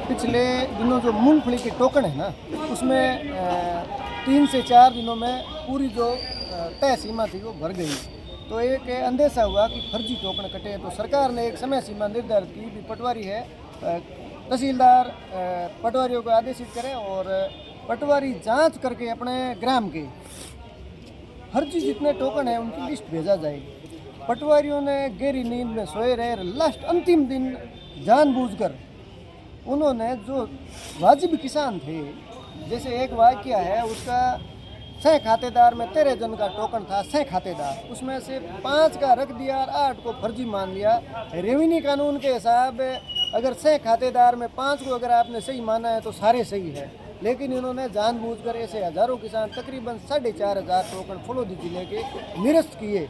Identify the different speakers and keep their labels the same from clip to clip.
Speaker 1: पिछले दिनों जो मूंगफली के टोकन है ना, उसमें 3 से 4 दिनों में पूरी जो तय सीमा थी वो भर गई। तो एक अंदेशा हुआ कि फर्जी टोकन कटे, तो सरकार ने एक समय सीमा निर्धारित की भी पटवारी है, तहसीलदार पटवारियों को आदेशित करें और पटवारी जांच करके अपने ग्राम के फर्जी जितने टोकन हैं उनकी लिस्ट भेजा जाएगी। पटवारियों ने गहरी नींद में सोए रहे, लास्ट अंतिम दिन जानबूझकर उन्होंने जो वाजिब किसान थे, जैसे एक वाक्य है उसका 6 खातेदार में 13 जन का टोकन था, 6 खातेदार, उसमें से 5 का रख दिया और 8 को फर्जी मान लिया। रेवेन्यू कानून के हिसाब अगर 6 खातेदार में 5 को अगर आपने सही माना है तो सारे सही है, लेकिन इन्होंने जानबूझकर ऐसे हजारों किसान तकरीबन 4,500 टोकन फलोदी जिले के निरस्त किए।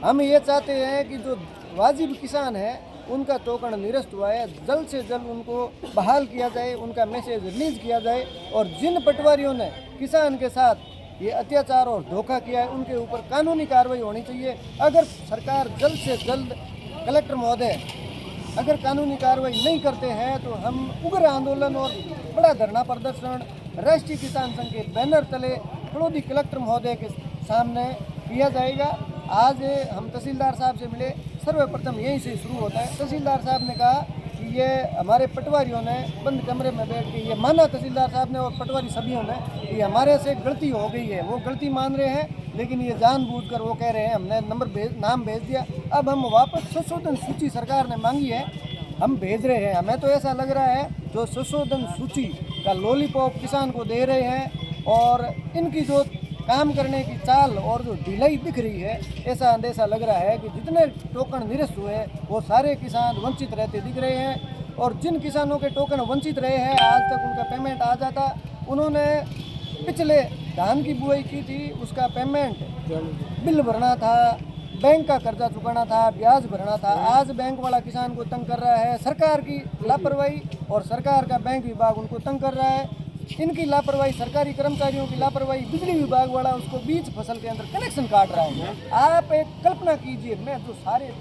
Speaker 1: हम ये चाहते हैं कि जो वाजिब किसान है उनका टोकन निरस्त हुआ है, जल्द से जल्द उनको बहाल किया जाए, उनका मैसेज रिलीज किया जाए और जिन पटवारियों ने किसान के साथ ये अत्याचार और धोखा किया है उनके ऊपर कानूनी कार्रवाई होनी चाहिए। अगर सरकार जल्द से जल्द, कलेक्टर महोदय अगर कानूनी कार्रवाई नहीं करते हैं तो हम उग्र आंदोलन और बड़ा धरना प्रदर्शन राष्ट्रीय किसान संघ के बैनर तले फलोदी कलेक्टर महोदय के सामने किया जाएगा। आज हम तहसीलदार साहब से मिले, सर्वप्रथम यहीं से शुरू होता है। तहसीलदार साहब ने कहा कि ये हमारे पटवारियों ने बंद कमरे में बैठ के ये माना, तहसीलदार साहब ने और पटवारी सभियों ने, कि हमारे से गलती हो गई है। वो गलती मान रहे हैं, लेकिन ये जानबूझकर वो कह रहे हैं हमने नाम भेज दिया। अब हम वापस संशोधन सूची सरकार ने मांगी है, हम भेज रहे हैं। हमें तो ऐसा लग रहा है जो संशोधन सूची का लॉलीपॉप किसान को दे रहे हैं और इनकी जो काम करने की चाल और जो ढिलाई दिख रही है, ऐसा अंदेशा लग रहा है कि जितने टोकन निरस्त हुए वो सारे किसान वंचित रहते दिख रहे हैं। और जिन किसानों के टोकन वंचित रहे हैं आज तक उनका पेमेंट आ जाता। उन्होंने पिछले धान की बुआई की थी, उसका पेमेंट बिल भरना था, बैंक का कर्जा चुकाना था, ब्याज भरना था। आज बैंक वाला किसान को तंग कर रहा है, सरकार की लापरवाही और सरकार का बैंक विभाग उनको तंग कर रहा है। इनकी लापरवाही, सरकारी कर्मचारियों की लापरवाही, बिजली विभाग वाला उसको बीच फसल के अंदर कनेक्शन काट रहा है। आप एक कल्पना कीजिए, मैं जो सारे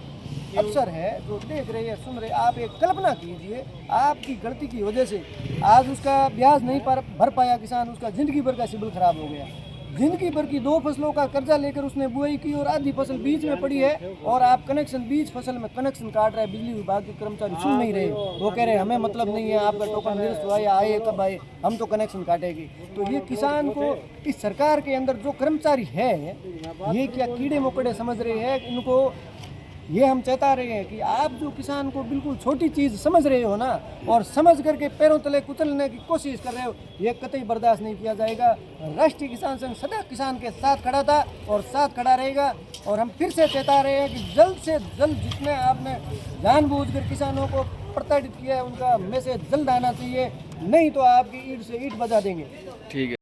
Speaker 1: अफसर है जो देख रहे हैं सुन रहे, आप एक कल्पना कीजिए, आपकी गलती की वजह से आज उसका ब्याज नहीं भर पाया किसान, उसका जिंदगी भर का सिबिल खराब हो गया। जिंदगी भर की 2 फसलों का कर्जा लेकर उसने बुआई की और आधी फसल बीच में पड़ी है और आप कनेक्शन बीच फसल में कनेक्शन काट रहे हैं। बिजली विभाग के कर्मचारी सुन नहीं रहे, वो कह रहे हैं हमें मतलब नहीं है आपका टोकन निरस्त हुआ या आए कब आए, हम तो कनेक्शन काटेंगे। तो ये किसान को, इस सरकार के अंदर जो कर्मचारी है ये क्या कीड़े मकोड़े समझ रहे हैं इनको। ये हम चेता रहे हैं कि आप जो किसान को बिल्कुल छोटी चीज़ समझ रहे हो ना, और समझ करके पैरों तले कुचलने की कोशिश कर रहे हो, ये कतई बर्दाश्त नहीं किया जाएगा। राष्ट्रीय किसान संघ सदा किसान के साथ खड़ा था और साथ खड़ा रहेगा। और हम फिर से चेता रहे हैं कि जल्द से जल्द जितने आपने जानबूझकर किसानों को प्रताड़ित किया है उनका मैसेज जल्द आना चाहिए, नहीं तो आपकी ईंट से ईंट बजा देंगे।
Speaker 2: ठीक है।